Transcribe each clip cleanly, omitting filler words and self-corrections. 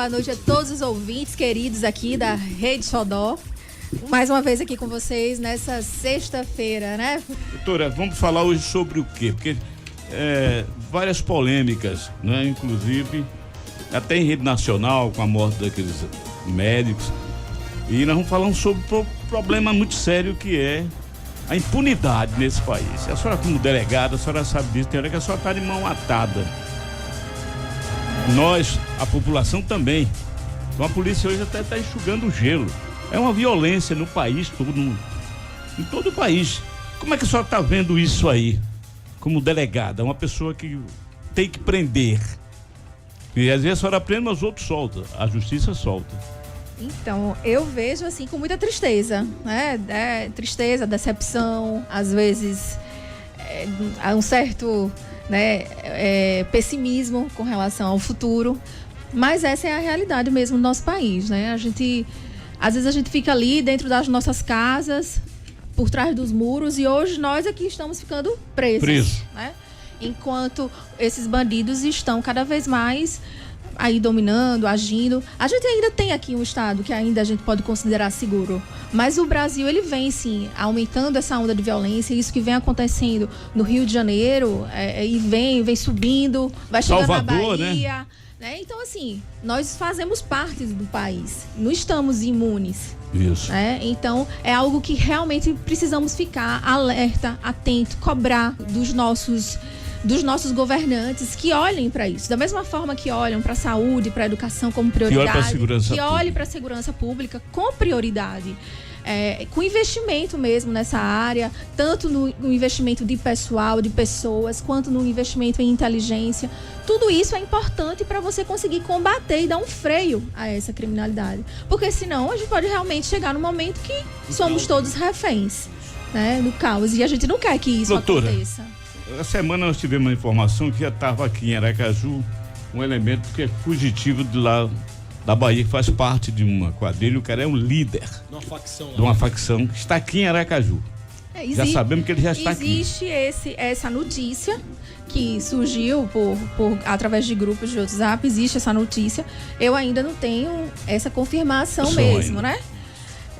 Boa noite a todos os ouvintes queridos aqui da Rede Xodó. Mais uma vez aqui com vocês nessa sexta-feira, né? Doutora, vamos falar hoje sobre o quê? Porque várias polêmicas, né? Inclusive até em rede nacional com a morte daqueles médicos. E nós vamos falar sobre um problema muito sério que é a impunidade nesse país. A senhora como delegada, a senhora sabe disso, tem hora que a senhora está de mão atada. Nós, a população também. Então a polícia hoje até está enxugando o gelo. É uma violência no país todo, em todo o país. Como é que a senhora está vendo isso aí, como delegada? Uma pessoa que tem que prender. E às vezes a senhora prende, mas os outros soltam. A justiça solta. Então, eu vejo assim com muita tristeza, né? Tristeza, decepção, às vezes há um certo pessimismo com relação ao futuro. Mas essa é a realidade mesmo do nosso país, né? Às vezes a gente fica ali dentro das nossas casas, por trás dos muros, e hoje nós aqui estamos ficando presos. Né? Enquanto esses bandidos estão cada vez mais aí dominando, agindo. A gente ainda tem aqui um estado que ainda a gente pode considerar seguro, mas o Brasil, ele vem sim aumentando essa onda de violência, isso que vem acontecendo no Rio de Janeiro, e vem subindo, vai chegando Salvador, na Bahia, né? Então, assim, nós fazemos parte do país, não estamos imunes. Isso. Então, é algo que realmente precisamos ficar alerta, atento, cobrar dos nossos governantes que olhem para isso. Da mesma forma que olham para a saúde, para a educação como prioridade, que olhem para a segurança pública com prioridade. Com investimento mesmo nessa área, tanto no investimento de pessoal, de pessoas, quanto no investimento em inteligência. Tudo isso é importante para você conseguir combater e dar um freio a essa criminalidade. Porque senão a gente pode realmente chegar no momento que somos todos reféns, né, do caos. E a gente não quer que isso aconteça. A semana nós tivemos uma informação que já estava aqui em Aracaju um elemento que é fugitivo de lá da Bahia, que faz parte de uma quadrilha. O cara é um líder de uma facção que está aqui em Aracaju. Já sabemos que ele já está aqui. Existe essa notícia que surgiu através de grupos de WhatsApp, existe essa notícia. Eu ainda não tenho essa confirmação mesmo, né?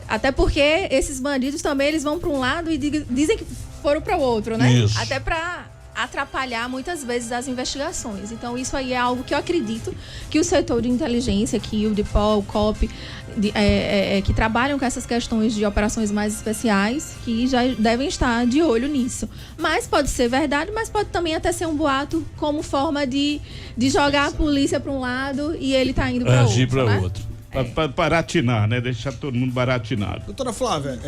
Até porque esses bandidos também, eles vão para um lado e dizem que foram para o outro, né? Isso. Até para atrapalhar muitas vezes as investigações. Então isso aí é algo que eu acredito que o setor de inteligência, que o DIPOL, o COP, que trabalham com essas questões de operações mais especiais, que já devem estar de olho nisso. Mas pode ser verdade, mas pode também até ser um boato como forma de jogar a polícia para um lado e ele tá indo para outro. Agir para outro. Para baratinar, né? Deixar todo mundo baratinado. Doutora Flávia,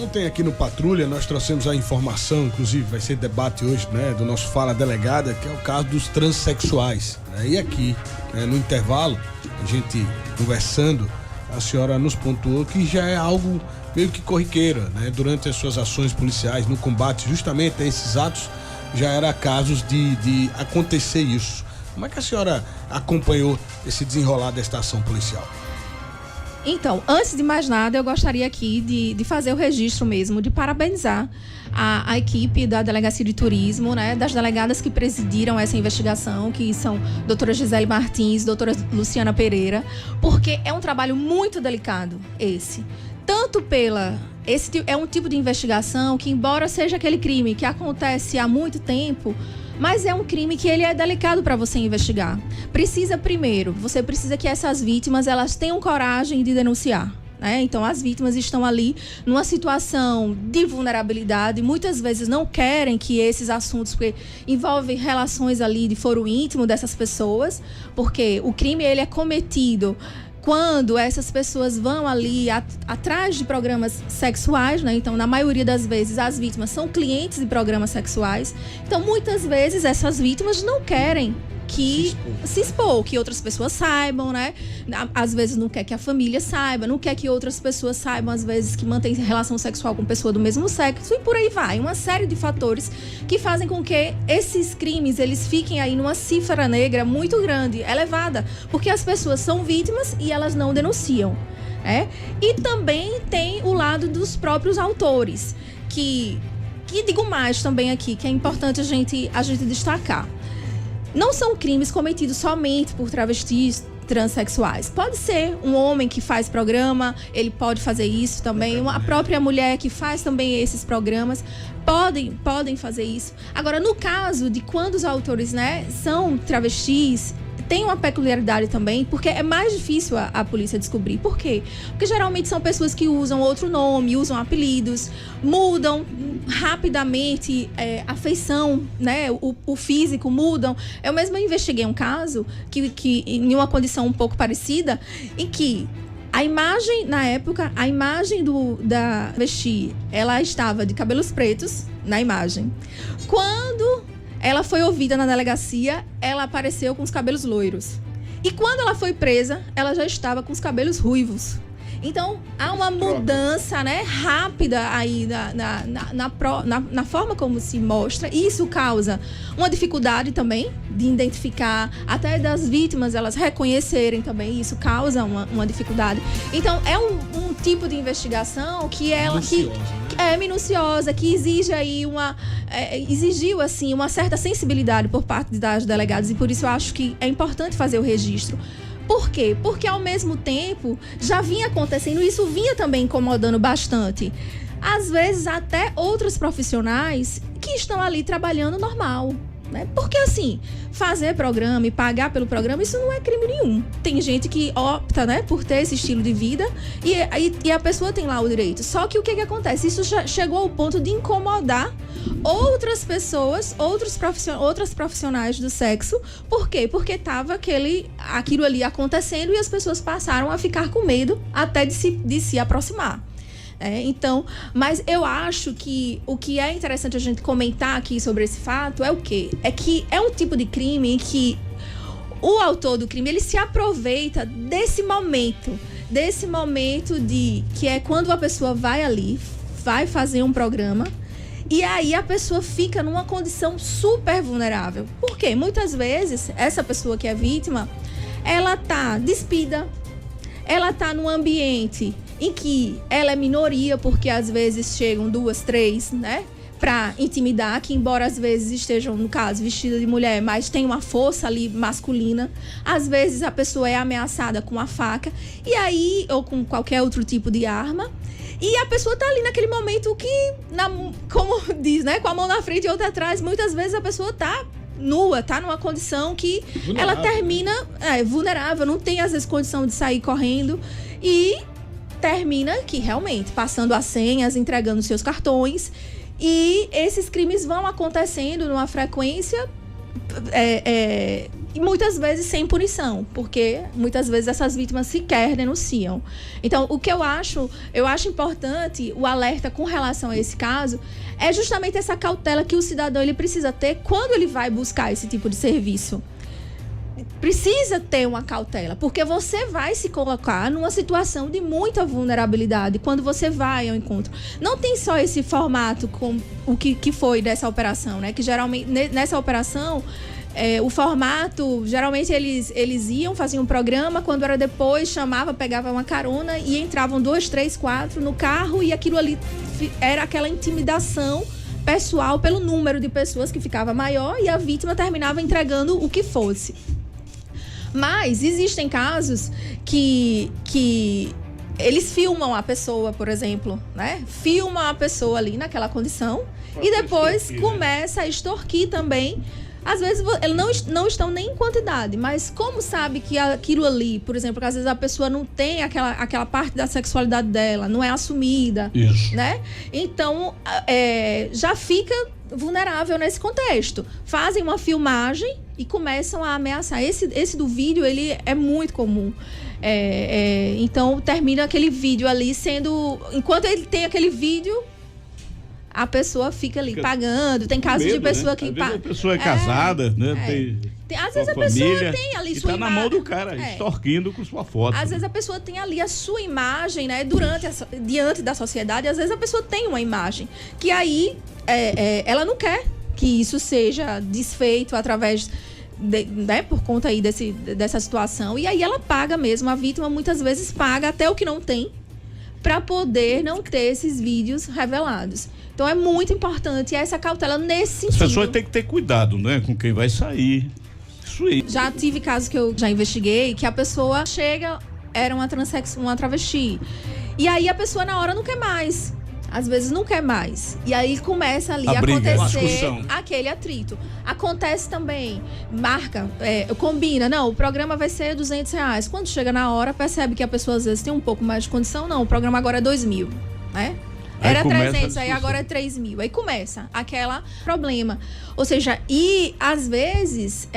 ontem aqui no Patrulha nós trouxemos a informação, inclusive vai ser debate hoje, né, do nosso Fala Delegada, que é o caso dos transexuais, né? E aqui, no intervalo, a gente conversando, a senhora nos pontuou que já é algo meio que corriqueira, né? Durante as suas ações policiais no combate justamente a esses atos, já era casos de acontecer isso. Como é que a senhora acompanhou esse desenrolar desta ação policial? Então, antes de mais nada, eu gostaria aqui de fazer o registro mesmo, de parabenizar a equipe da Delegacia de Turismo, né, das delegadas que presidiram essa investigação, que são doutora Gisele Martins, doutora Luciana Pereira, porque é um trabalho muito delicado esse. Esse é um tipo de investigação que, embora seja aquele crime que acontece há muito tempo, mas é um crime que ele é delicado para você investigar. Você precisa que essas vítimas, elas tenham coragem de denunciar, né? Então, as vítimas estão ali numa situação de vulnerabilidade, muitas vezes não querem que esses assuntos, porque envolvem relações ali de foro íntimo dessas pessoas, porque o crime, ele é cometido quando essas pessoas vão ali atrás de programas sexuais, né? Então, na maioria das vezes, as vítimas são clientes de programas sexuais. Então, muitas vezes, essas vítimas não querem se expor, que outras pessoas saibam, né? Às vezes não quer que a família saiba, não quer que outras pessoas saibam, às vezes que mantém relação sexual com pessoa do mesmo sexo, e por aí vai. Uma série de fatores que fazem com que esses crimes, eles fiquem aí numa cifra negra muito grande, elevada, porque as pessoas são vítimas e elas não denunciam. E também tem o lado dos próprios autores, que digo mais também aqui, que é importante a gente destacar. Não são crimes cometidos somente por travestis, transexuais. Pode ser um homem que faz programa, ele pode fazer isso também, a própria mulher que faz também esses programas, podem fazer isso. Agora, no caso de quando os autores, né, são travestis, tem uma peculiaridade também, porque é mais difícil a polícia descobrir. Por quê? Porque geralmente são pessoas que usam outro nome, usam apelidos, mudam rapidamente a feição, né? O físico mudam. Eu mesma investiguei um caso que em uma condição um pouco parecida, em que a imagem, na época, da travesti, ela estava de cabelos pretos na imagem. Quando ela foi ouvida na delegacia, ela apareceu com os cabelos loiros. E quando ela foi presa, ela já estava com os cabelos ruivos. Então, há uma mudança, né, rápida aí na forma como se mostra. E isso causa uma dificuldade também de identificar, até das vítimas elas reconhecerem também. Isso causa uma dificuldade. Então, é um tipo de investigação que é minuciosa, que exige aí exigiu assim uma certa sensibilidade por parte das delegadas, e por isso eu acho que é importante fazer o registro. Por quê? Porque ao mesmo tempo já vinha acontecendo, isso vinha também incomodando bastante. Às vezes até outros profissionais que estão ali trabalhando normal, né? Porque assim, fazer programa e pagar pelo programa, isso não é crime nenhum. Tem gente que opta, né, por ter esse estilo de vida e a pessoa tem lá o direito. Só que o que acontece? Isso já chegou ao ponto de incomodar outras pessoas, outras profissionais do sexo. Por quê? Porque estava aquilo ali acontecendo e as pessoas passaram a ficar com medo até de se aproximar. Então, mas eu acho que o que é interessante a gente comentar aqui sobre esse fato é o quê? É que é um tipo de crime em que o autor do crime, ele se aproveita desse momento que é quando a pessoa vai fazer um programa, e aí a pessoa fica numa condição super vulnerável. Por quê? Muitas vezes, essa pessoa que é vítima, ela tá despida, ela tá num ambiente em que ela é minoria, porque às vezes chegam 2, 3, né, para intimidar, que embora às vezes estejam, no caso, vestida de mulher, mas tem uma força ali masculina. Às vezes a pessoa é ameaçada com a faca, e aí, ou com qualquer outro tipo de arma, e a pessoa tá ali naquele momento que, como diz, né, com a mão na frente e outra atrás, muitas vezes a pessoa tá nua, tá numa condição que ela termina vulnerável, não tem às vezes condição de sair correndo, e termina que realmente passando as senhas, entregando seus cartões, e esses crimes vão acontecendo numa frequência e muitas vezes sem punição, porque muitas vezes essas vítimas sequer denunciam. Então, o que eu acho importante, o alerta com relação a esse caso, é justamente essa cautela que o cidadão ele precisa ter quando ele vai buscar esse tipo de serviço. Precisa ter uma cautela, porque você vai se colocar numa situação de muita vulnerabilidade quando você vai ao encontro. Não tem só esse formato com o que foi dessa operação, né? Que geralmente nessa operação o formato, geralmente eles faziam um programa, quando era depois chamava, pegava uma carona e entravam 2, 3, 4 no carro, e aquilo ali era aquela intimidação pessoal pelo número de pessoas que ficava maior, e a vítima terminava entregando o que fosse. Mas existem casos que eles filmam a pessoa, por exemplo, né? Filmam a pessoa ali naquela condição e depois começa a extorquir também. Às vezes eles não estão nem em quantidade, mas como sabe que aquilo ali, por exemplo, que às vezes a pessoa não tem aquela parte da sexualidade dela, não é assumida, né? Então, já fica vulnerável nesse contexto. Fazem uma filmagem e começam a ameaçar. Esse do vídeo, ele é muito comum. Então, termina aquele vídeo ali sendo... Enquanto ele tem aquele vídeo, a pessoa fica ali pagando. Tem casos de pessoa, né? Que... Às vezes a pessoa é casada, né? Às vezes a pessoa tem ali sua imagem. Está na mão do cara, extorquindo com sua foto. Às vezes a pessoa tem ali a sua imagem, né? Diante da sociedade, às vezes a pessoa tem uma imagem. Que aí ela não quer que isso seja desfeito através... né, por conta aí dessa situação. E aí ela paga mesmo. A vítima muitas vezes paga até o que não tem para poder não ter esses vídeos revelados. Então é muito importante essa cautela nesse sentido. As pessoas têm que ter cuidado, né, com quem vai sair. Isso aí. Já tive casos que eu já investiguei que a pessoa chega, era uma travesti. E aí a pessoa na hora não quer mais. Às vezes não quer mais. E aí começa ali a acontecer aquele atrito. Acontece também, marca, combina, não, o programa vai ser R$200. Quando chega na hora, percebe que a pessoa às vezes tem um pouco mais de condição. Não, o programa agora é 2.000, né? Era 300, aí agora é 3.000. Aí começa aquele problema. Ou seja, e às vezes,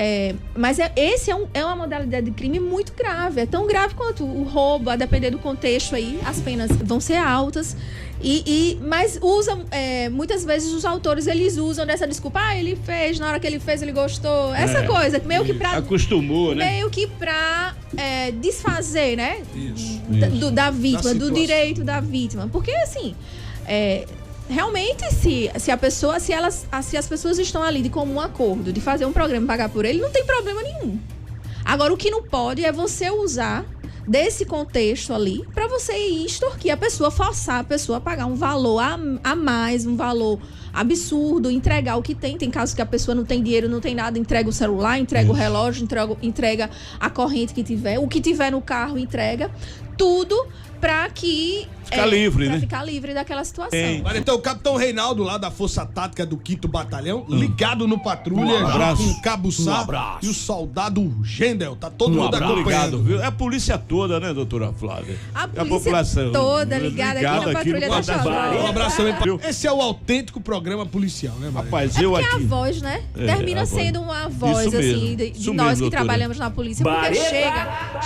mas esse é uma modalidade de crime muito grave. É tão grave quanto o roubo, a depender do contexto aí, as penas vão ser altas. Mas muitas vezes os autores, eles usam dessa desculpa. Ele fez, na hora que ele fez, ele gostou. Essa coisa, meio que pra... Acostumou, né? Meio que pra desfazer, né? Isso. Da vítima, do direito da vítima. Porque, assim... realmente, se as pessoas estão ali de comum acordo de fazer um programa e pagar por ele, não tem problema nenhum. Agora, o que não pode é você usar desse contexto ali para você ir extorquir a pessoa, forçar a pessoa a pagar um valor a mais, um valor absurdo, entregar o que tem. Tem casos que a pessoa não tem dinheiro, não tem nada, entrega o celular, entrega o relógio, entrega a corrente que tiver, o que tiver no carro, entrega tudo para que ficar livre, pra né? ficar livre daquela situação. Então, o Capitão Reinaldo, lá da Força Tática do 5º Batalhão, ligado no Patrulha, Um abraço. com o Cabo Sá abraço. e o soldado Gendel. Tá todo mundo acompanhando. Obrigado, viu? É a polícia toda, né, doutora Flávia? A população toda ligada aqui na Patrulha da Xodó. Um abraço também pra... Esse é o autêntico programa policial, né, Maria? Rapaz, É eu porque aqui... a voz, né? Termina sendo uma voz, Isso mesmo, assim, de isso nós mesmo, que doutora. trabalhamos na polícia. Porque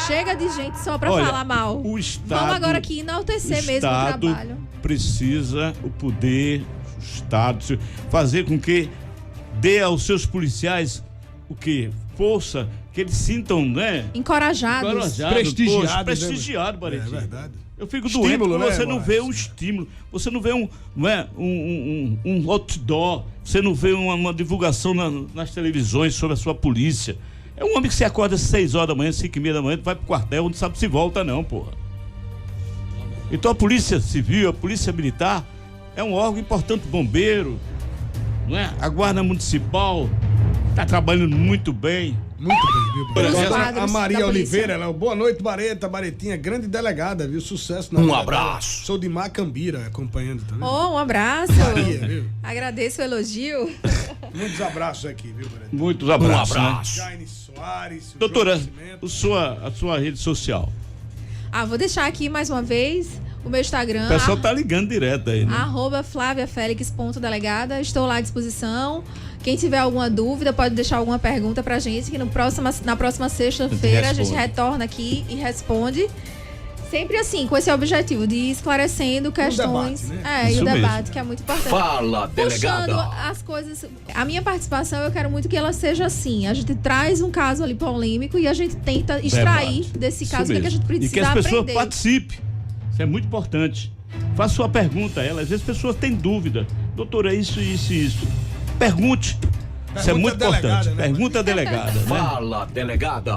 chega de gente só pra Olha, falar mal. o Estado, vamos agora aqui enaltecer mesmo o trabalho. Precisa, o poder, o Estado, fazer com que dê aos seus policiais o quê? Força, que eles sintam, né? Encorajados. né? Prestigiado, Baretinho. É verdade. Eu fico Estímulo, doente, né, você não vê um estímulo, você não vê um outdoor, você não vê uma divulgação nas televisões sobre a sua polícia. É um homem que se acorda às 6 horas da manhã, 5h30 da manhã, vai pro quartel, não sabe se volta não, porra. Então a polícia civil, a polícia militar é um órgão importante, bombeiro, não é? A guarda municipal está trabalhando muito bem. Muito bem, viu? Pelos Agora, quadros a Maria da Oliveira, ela, boa noite, Baretinha, grande delegada, viu? Sucesso na vida abraço. dela. Sou de Macambira, acompanhando também. Um abraço. Maria, viu? Agradeço o elogio. Muitos abraços aqui, viu, Baretinha? Muitos abraços. Né? Jaine Soares, Doutora, João Nascimento. a sua rede social. Vou deixar aqui mais uma vez o meu Instagram. O pessoal tá ligando direto aí, né? @flaviafelix.delegada. Estou lá à disposição. Quem tiver alguma dúvida pode deixar alguma pergunta pra gente, que na próxima sexta-feira a gente retorna aqui e responde. Sempre assim, com esse objetivo de ir esclarecendo questões. Debate, né? E Isso o debate, mesmo. que é muito importante. Fala, delegada. Puxando as coisas. A minha participação, eu quero muito que ela seja assim. A gente traz um caso ali polêmico e a gente tenta extrair Debate. desse Isso caso o que, é que a gente mesmo. precisa E que as pessoas aprender. participem. Isso é muito importante. Faça sua pergunta a ela. Às vezes as pessoas têm dúvida. Doutora, isso. Pergunte. Isso é muito à delegada, importante. né, Pergunta à delegada, né? Fala, delegada.